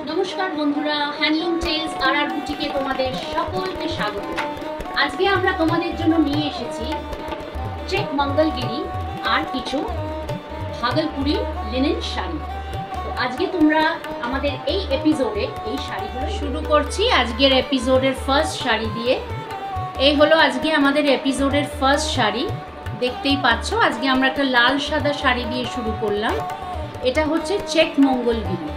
নমস্কার বন্ধুরা, handloom tales আর বুটিকে তোমাদের সকলকে স্বাগত। আজকে আমরা তোমাদের জন্য নিয়ে এসেছি চেক মঙ্গলগিরি আর কিছু ভাগলপুরি লিনেন শাড়ি। তো আজকে তোমরা আমাদের এই এপিসোডে এই শাড়িগুলো শুরু করছি। আজকের এপিসোডের ফার্স্ট শাড়ি দিয়ে এই হলো আজকে আমাদের এপিসোডের ফার্স্ট শাড়ি। দেখতেই পাচ্ছ আজকে আমরা একটা লাল সাদা শাড়ি দিয়ে শুরু করলাম। এটা হচ্ছে চেক মঙ্গলগিরি।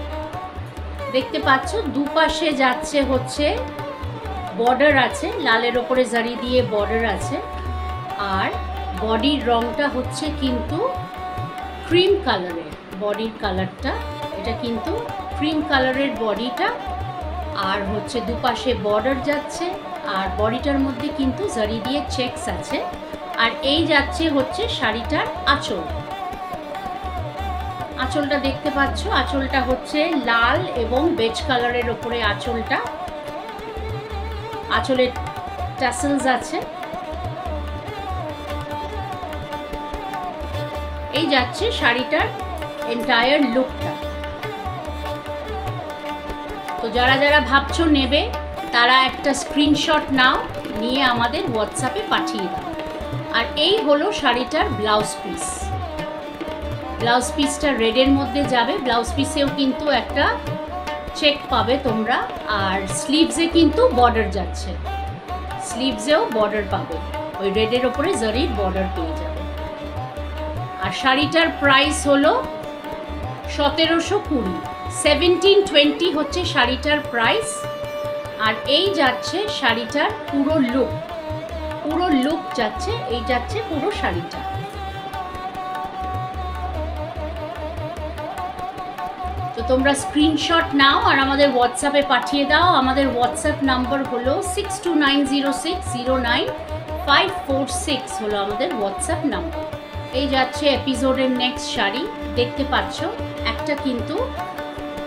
দেখতে পাচ্ছ দুপাশে যাচ্ছে হচ্ছে বর্ডার আছে, লালের ওপরে জারি দিয়ে বর্ডার আছে, আর বডির রংটা হচ্ছে কিন্তু ক্রিম কালারের। বডির কালারটা এটা কিন্তু ক্রিম কালারের বডিটা, আর হচ্ছে দুপাশে বর্ডার যাচ্ছে, আর বডিটার মধ্যে কিন্তু জারি দিয়ে চেকস আছে। আর এই যাচ্ছে হচ্ছে শাড়িটার আঁচল। আঁচলটা দেখতে পাচ্ছ, আঁচলটা হচ্ছে লাল এবং বেজ কালারের ওপরে আঁচলটা। আঁচলের টাসেলস আছে। এই যাচ্ছে শাড়িটার এন্টায়ার লুকটা। তো যারা যারা ভাবছো নেবে তারা একটা স্ক্রিনশট নাও, নিয়ে আমাদের হোয়াটসঅ্যাপে পাঠিয়ে দাও। আর এই হলো শাড়িটার ব্লাউজ পিস। ব্লাউজ পিসটা রেডের মধ্যে যাবে। ব্লাউজ পিসেও কিন্তু একটা চেক পাবে তোমরা, আর স্লিভসে কিন্তু বর্ডার যাচ্ছে, স্লিভসেও বর্ডার পাবে, ওই রেডের ওপরে জারির বর্ডার পেয়ে যাবে। আর শাড়িটার প্রাইস হলো 1720, 1720 হচ্ছে শাড়িটার প্রাইস। আর এই যাচ্ছে শাড়িটার পুরো লুক, পুরো লুক যাচ্ছে, এই যাচ্ছে পুরো শাড়িটা। তো তোমরা স্ক্রিনশট নাও আর আমাদের হোয়াটসঅ্যাপে পাঠিয়ে দাও। আমাদের হোয়াটসঅ্যাপ নাম্বার হলো 6290609546 হলো আমাদের হোয়াটসঅ্যাপ নাম্বার। এই যাচ্ছে এপিসোডের নেক্সট শাড়ি। দেখতে পাচ্ছ একটা কিন্তু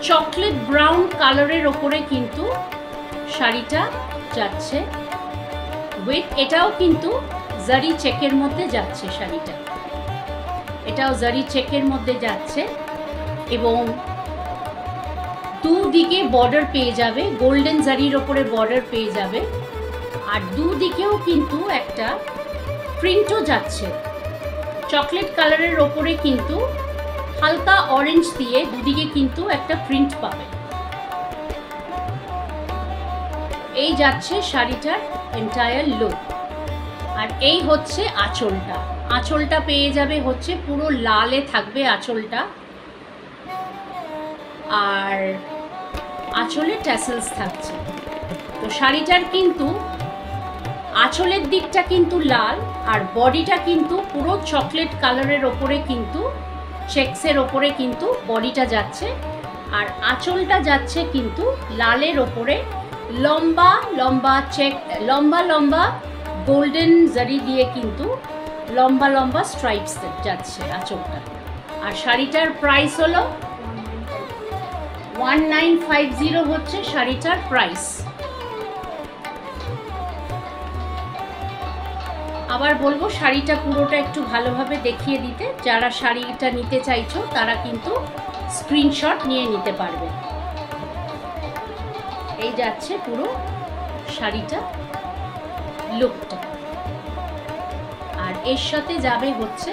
চকলেট ব্রাউন কালারের ওপরে কিন্তু শাড়িটা যাচ্ছে উইথ, এটাও কিন্তু জারি চেকের মধ্যে যাচ্ছে শাড়িটা, এটাও জারি চেকের মধ্যে যাচ্ছে এবং দুদিকে বর্ডার পেয়ে যাবে, গোল্ডেন জারির ওপরে বর্ডার পেয়ে যাবে। আর দুদিকেও কিন্তু একটা প্রিন্টও যাচ্ছে চকলেট কালারের ওপরে, কিন্তু হালকা অরেঞ্জ দিয়ে দুদিকে কিন্তু একটা প্রিন্ট পাবে। এই যাচ্ছে শাড়িটার এন্টায়ার লুক। আর এই হচ্ছে আঁচলটা। আঁচলটা পেয়ে যাবে হচ্ছে পুরো লালে থাকবে আঁচলটা, আর আঁচলে ট্যাসেলস থাকছে। তো শাড়িটার কিন্তু আঁচলের দিকটা কিন্তু লাল, আর বডিটা কিন্তু পুরো চকলেট কালারের ওপরে কিন্তু চেকসের ওপরে কিন্তু বডিটা যাচ্ছে, আর আঁচলটা যাচ্ছে কিন্তু লালের ওপরে লম্বা লম্বা চেক, লম্বা লম্বা গোল্ডেন জারি দিয়ে কিন্তু লম্বা লম্বা স্ট্রাইপস যাচ্ছে আঁচলটা। আর শাড়িটার প্রাইস হলো 1950 হচ্ছে শাড়িটার প্রাইস। আবার বলবো শাড়িটা পুরোটা একটু ভালোভাবে দেখিয়ে দিতে। যারা শাড়িটা নিতে চাইছো তারা কিন্তু স্ক্রিনশট নিয়ে নিতে পারবে। এই যাচ্ছে পুরো শাড়িটা লুকটা। আর এর সাথে যাবে হচ্ছে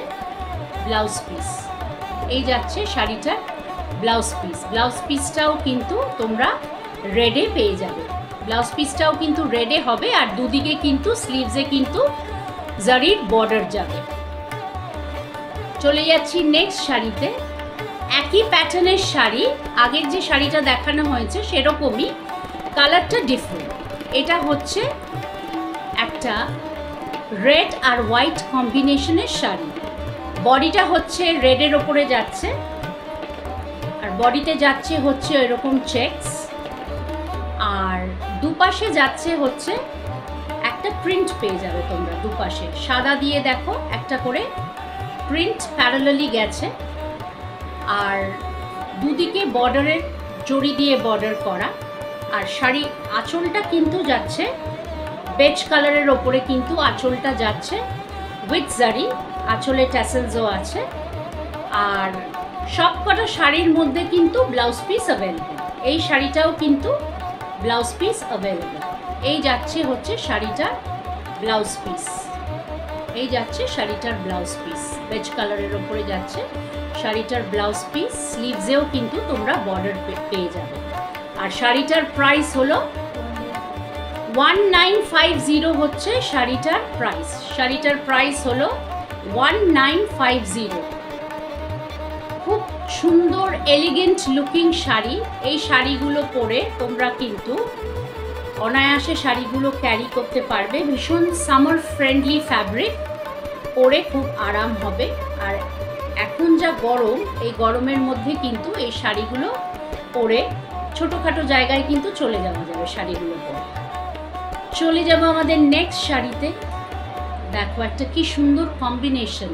ব্লাউজ পিস। এই যাচ্ছে শাড়িটার ব্লাউজ পিস। ব্লাউজ পিসটাও কিন্তু তোমরা রেডে পেয়ে যাবে। ব্লাউজ পিসটাও কিন্তু রেডে হবে, আর দুদিকে কিন্তু স্লিভসে কিন্তু জারির বর্ডার যাবে। চলে যাচ্ছি নেক্সট শাড়িতে। একই প্যাটার্নের শাড়ি, আগের যে শাড়িটা দেখানো হয়েছে সেরকমই, কালারটা ডিফারেন্ট। এটা হচ্ছে একটা রেড আর হোয়াইট কম্বিনেশনের শাড়ি। বডিটা হচ্ছে রেডের ওপরে যাচ্ছে, আর বডিতে যাচ্ছে হচ্ছে এরকম চেকস, আর দুপাশে যাচ্ছে হচ্ছে একটা প্রিন্ট পেয়ে যাবে তোমরা। দুপাশে সাদা দিয়ে দেখো একটা করে প্রিন্ট প্যারালালি গেছে, আর দুদিকে বর্ডারের জড়ি দিয়ে বর্ডার করা। আর শাড়ি আঁচলটা কিন্তু যাচ্ছে বেজ কালারের ওপরে, কিন্তু আঁচলটা যাচ্ছে উইথ জারি, আঁচলে ট্যাসেলসও আছে। আর সবকটা শাড়ির মধ্যে কিন্তু ব্লাউজ পিস অ্যাভেলেবেল। এই শাড়িটাও কিন্তু ব্লাউজ পিস অ্যাভেলেবেল। এই যাচ্ছে হচ্ছে শাড়িটার ব্লাউজ পিস। এই যাচ্ছে শাড়িটার ব্লাউজ পিস, বেজ কালারের ওপরে যাচ্ছে শাড়িটার ব্লাউজ পিস। স্লিভসেও কিন্তু তোমরা বর্ডার পেয়ে যাবে। আর শাড়িটার প্রাইস হলো 1950 হচ্ছে শাড়িটার প্রাইস। শাড়িটার প্রাইস হলো 1950। খুব সুন্দর এলিগেন্ট লুকিং শাড়ি। এই শাড়িগুলো পরে তোমরা কিন্তু অনায়াসে শাড়িগুলো ক্যারি করতে পারবে। ভীষণ সামার ফ্রেন্ডলি ফ্যাব্রিক, পরে খুব আরাম হবে। আর এখন যা গরম, এই গরমের মধ্যে কিন্তু এই শাড়িগুলো পরে ছোটোখাটো জায়গায় কিন্তু চলে যাওয়া যাবে শাড়িগুলো পরে। চলে যাব আমাদের নেক্সট শাড়িতে। দেখো একটা কি সুন্দর combination,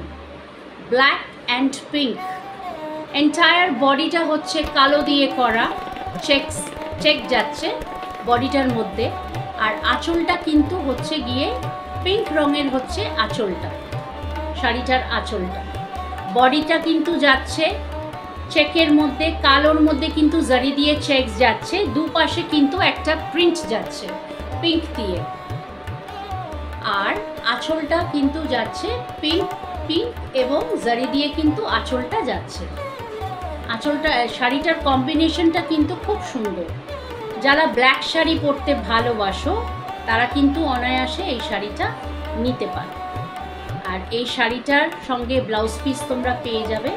black and pink. Entire বডিটা হচ্ছে কালো দিয়ে করা, চেক যাচ্ছে বডিটার মধ্যে। আর আঁচলটা কিন্তু হচ্ছে গিয়ে পিঙ্ক রঙের হচ্ছে আঁচলটা, শাড়িটার আঁচলটা। বডিটা কিন্তু যাচ্ছে চেকের মধ্যে, কালোর মধ্যে কিন্তু জারি দিয়ে চেকস যাচ্ছে। দুপাশে কিন্তু একটা প্রিন্ট যাচ্ছে পিঙ্ক দিয়ে। আর আঁচলটা কিন্তু যাচ্ছে পিঙ্ক এবং জারি দিয়ে কিন্তু আঁচলটা যাচ্ছে। আঁচলটা, শাড়িটার কম্বিনেশনটা কিন্তু খুব সুন্দর। যারা ব্ল্যাক শাড়ি পরতে ভালোবাসো তারা কিন্তু অনায়াসে এই শাড়িটা নিতে পারো। আর এই শাড়িটার সঙ্গে ব্লাউজ পিস তোমরা পেয়ে যাবে।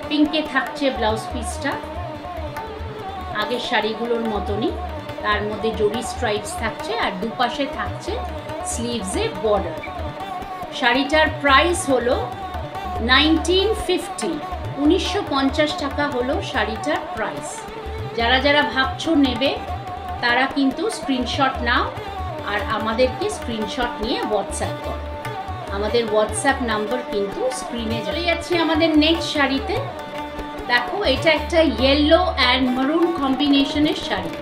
পিঙ্কে থাকছে ব্লাউজ পিসটা, আগের শাড়িগুলোর মতনই। তার মধ্যে জরি স্ট্রাইপস থাকছে আর দুপাশে থাকছে স্লিভসে বর্ডার। শাড়িটার প্রাইস হলো 1950, 1950 টাকা হলো শাড়িটার প্রাইস। যারা যারা ভাবছো নেবে তারা কিন্তু স্ক্রিনশট নাও আর আমাদেরকে স্ক্রিনশট নিয়ে হোয়াটসঅ্যাপ করো। আমাদের হোয়াটসঅ্যাপ নাম্বার কিন্তু স্ক্রিনে চলে যাচ্ছে। আমাদের নেক্সট শাড়িতে দেখো, এটা একটা ইয়েলো অ্যান্ড মারুন কম্বিনেশনের শাড়ি।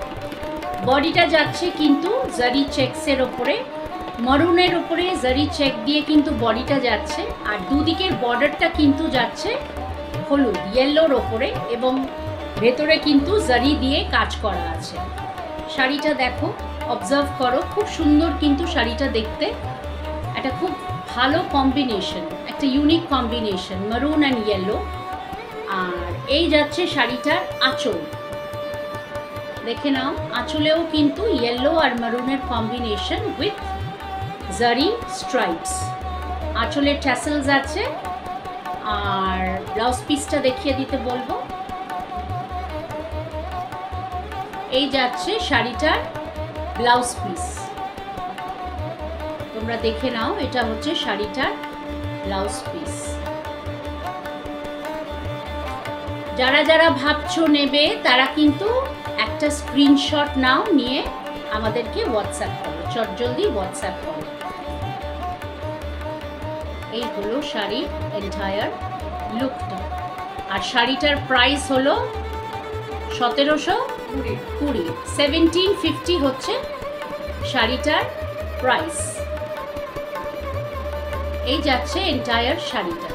বডিটা যাচ্ছে কিন্তু জারি চেকসের ওপরে, মারুনের ওপরে জারি চেক দিয়ে কিন্তু বডিটা যাচ্ছে। আর দুদিকের বর্ডারটা কিন্তু যাচ্ছে হলুদ ইয়েলোর ওপরে এবং ভেতরে কিন্তু জারি দিয়ে কাজ করা আছে। শাড়িটা দেখো, অবজার্ভ করো, খুব সুন্দর কিন্তু শাড়িটা দেখতে। একটা খুব ভালো কম্বিনেশন, একটা ইউনিক কম্বিনেশন, মারুন অ্যান্ড ইয়েলো। আর এই যাচ্ছে শাড়িটার আঁচল, দেখে নাও। আঁচলেও কিন্তু ইয়েলো আর মারুনের কম্বিনেশন উইথ জারি স্ট্রাইপস। আঁচলের ট্যাসেলস আছে। আর ব্লাউজ পিসটা দেখিয়ে দিতে বলবো। এই যাচ্ছে শাড়িটার ব্লাউজ পিস, তোমরা দেখে নাও। এটা হচ্ছে শাড়িটার ব্লাউজ পিস। যারা যারা ভাবছো নেবে তারা কিন্তু একটা স্ক্রিনশট নাও, নিয়ে আমাদেরকে হোয়াটসঅ্যাপ করো, চটজলদি হোয়াটসঅ্যাপ করো। এই হলো শাড়ির এন্টায়ার লুকটা। আর শাড়িটার প্রাইস হলো 1720, 1750 হচ্ছে শাড়িটার প্রাইস। এই যাচ্ছে এন্টায়ার শাড়িটা।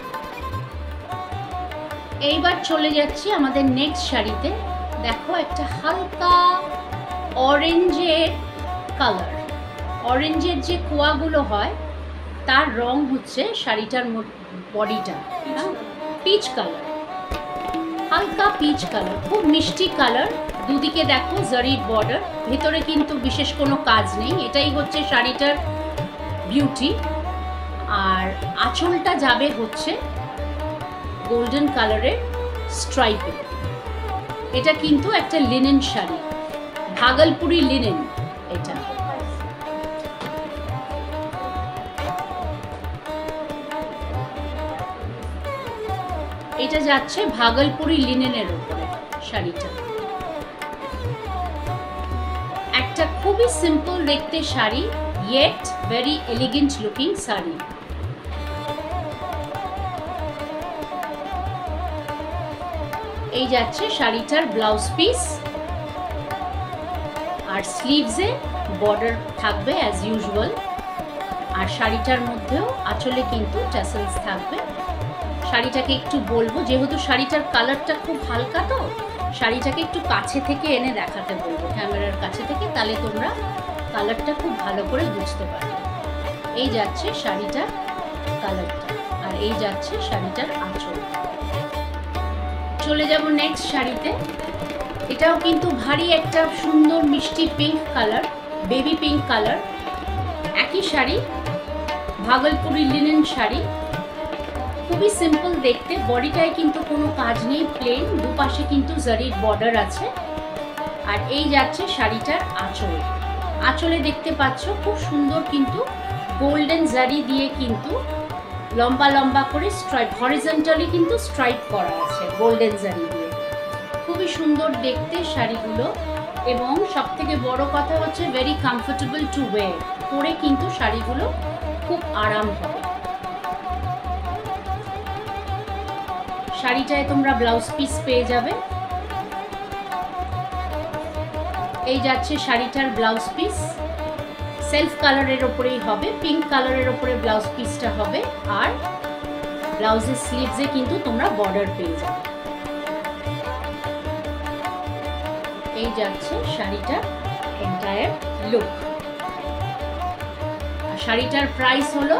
এইবার চলে যাচ্ছি আমাদের নেক্সট শাড়িতে। দেখো একটা হালকা অরেঞ্জের কালার, অরেঞ্জের যে কোয়াগুলো হয় তার রং হচ্ছে শাড়িটার বডিটা পিচ কালার, হালকা পিচ কালার, খুব মিষ্টি কালার। দুদিকে দেখো জারির বর্ডার, ভেতরে কিন্তু বিশেষ কোনো কাজ নেই। এটাই হচ্ছে শাড়িটার বিউটি। আর আঁচলটা যাবে হচ্ছে গোল্ডেন কালারের স্ট্রাইপে। এটা কিন্তু একটা লিনেন শাড়ি, ভাগলপুরি লিনেন। এটা এটা যাচ্ছে ভাগলপুরি লিনেনের উপরে শাড়িটা। একটা খুবই সিম্পল দেখতে sari, yet very elegant looking sari. এই যাচ্ছে শাড়িটার ব্লাউজ পিস। আর স্লিভসে বর্ডার থাকবে অ্যাজ ইউজুয়াল। আর শাড়িটার মধ্যেও আঁচলে কিন্তু ট্যাসেলস থাকবে। শাড়িটাকে একটু বলবো, যেহেতু শাড়িটার কালারটা খুব হালকা, তো শাড়িটাকে একটু কাছে থেকে এনে দেখাতে বলবো, ক্যামেরার কাছে থেকে, তাহলে তোমরা কালারটা খুব ভালো করে বুঝতে পারবে। এই যাচ্ছে শাড়িটার কালারটা, আর এই যাচ্ছে শাড়িটার আঁচল। চলে যাব নেক্সট শাড়িতে। এটাও কিন্তু ভারী একটা সুন্দর মিষ্টি pink colour, baby pink colour. একই শাড়ি, ভাগলপুরি লিনেন শাড়ি, খুবই সিম্পল দেখতে। বডিটায় কিন্তু কোনো কাজ নেই, প্লেন, দুপাশে কিন্তু জারির বর্ডার আছে। আর এই যাচ্ছে শাড়িটার আঁচল। আঁচলে দেখতে পাচ্ছ খুব সুন্দর কিন্তু গোল্ডেন জারি দিয়ে কিন্তু লম্বা লম্বা করে স্ট্রাইপ, হরিজন্টালি কিন্তু স্ট্রাইপ করা আছে গোল্ডেন জারি দিয়ে। খুবই সুন্দর দেখতে শাড়িগুলো, এবং সব থেকে বড় কথা হচ্ছে ভেরি কমফোর্টেবল টু ওয়্যার। পরে কিন্তু শাড়িগুলো খুব আরাম হবে। শাড়িটায় তোমরা ব্লাউজ পিস পেয়ে যাবে। এই যাচ্ছে শাড়িটার ব্লাউজ পিস, সেলফ কালারের ওপরেই হবে, পিঙ্ক কালারের ওপরে ব্লাউজ পিসটা হবে। আর ব্লাউজের স্লিভসে কিন্তু তোমরা বর্ডার পেয়ে যাবে। এই যাচ্ছে শাড়িটার এন্টায়ার লুক। আর শাড়িটার প্রাইস হলো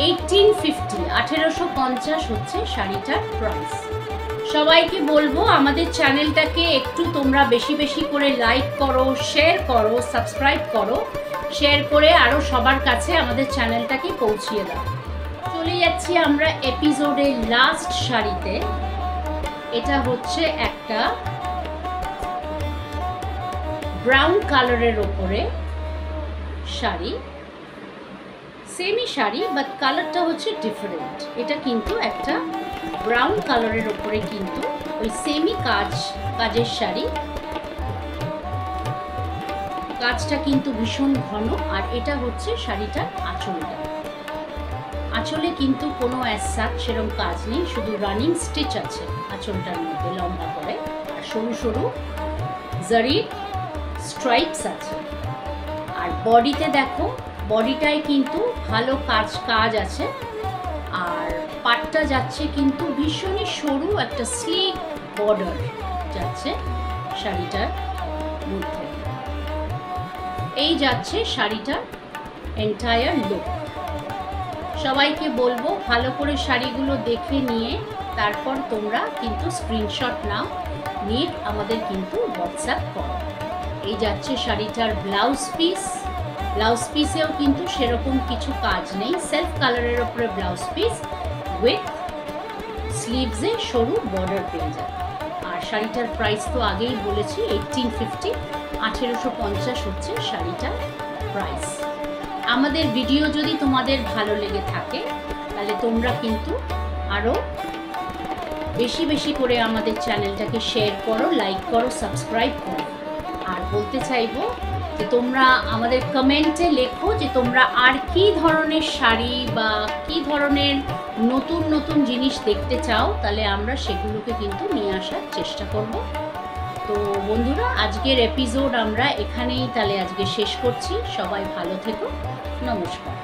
1850, 1850 হচ্ছে শাড়িটার প্রাইস। সবাইকে বলবো আমাদের চ্যানেলটাকে একটু তোমরা বেশি বেশি করে লাইক করো, শেয়ার করো, সাবস্ক্রাইব করো, শেয়ার করে আরও সবার কাছে আমাদের চ্যানেলটাকে পৌঁছিয়ে দাও। চলে যাচ্ছি আমরা এপিসোডের লাস্ট শাড়িতে। এটা হচ্ছে একটা ব্রাউন কালারের ওপরে শাড়ি, সেমি শাড়ি, বাট কালারটা হচ্ছে ডিফারেন্ট। এটা কিন্তু একটা ব্রাউন কালারের ওপরে কিন্তু ওই সেমি কাজের শাড়ি। কাজটা কিন্তু ভীষণ ঘন। আর এটা হচ্ছে শাড়িটার আঁচলটা। আঁচলে কিন্তু কোনো অ্যাসাক সেরকম কাজ নেই, শুধু রানিং স্টিচ আছে আঁচলটার মধ্যে লম্বা করে, আর সরু সরু জারির স্ট্রাইপস আছে। আর বডিতে দেখো, বডিটায় কিন্তু ভালো কাজ আছে। আর পাটটা যাচ্ছে কিন্তু ভীষণই সরু, একটা স্লিক বর্ডার যাচ্ছে শাড়িটার মধ্যে। এই যাচ্ছে শাড়িটার এন্টায়ার লুক। সবাইকে বলবো ভালো করে শাড়িগুলো দেখে নিয়ে তারপর তোমরা কিন্তু স্ক্রিনশট নাও, নিয়ে আমাদের কিন্তু হোয়াটসঅ্যাপ করো। এই যাচ্ছে শাড়িটার ব্লাউজ পিস। ব্লাউজ পিসেও কিন্তু সেরকম কিছু কাজ নেই, সেলফ কালারের ওপরে ব্লাউজ পিস উইথ স্লিভসে সরু বর্ডার পেয়ে যায়। আর শাড়িটার প্রাইস তো আগেই বলেছি 1850, 1850 হচ্ছে শাড়িটার প্রাইস। আমাদের ভিডিও যদি তোমাদের ভালো লেগে থাকে তাহলে তোমরা কিন্তু আরও বেশি বেশি করে আমাদের চ্যানেলটাকে শেয়ার করো, লাইক করো, সাবস্ক্রাইব করো। আর বলতে চাইবো যে তোমরা আমাদের কমেন্টে লেখো যে তোমরা আর কি ধরনের শাড়ি বা কি ধরনের নতুন নতুন জিনিস দেখতে চাও, তাহলে আমরা সেগুলোকে কিন্তু নিয়ে আসার চেষ্টা করব। তো বন্ধুরা, আজকের এপিসোড আমরা এখানেই তাহলে আজকে শেষ করছি। সবাই ভালো থেকো, নমস্কার।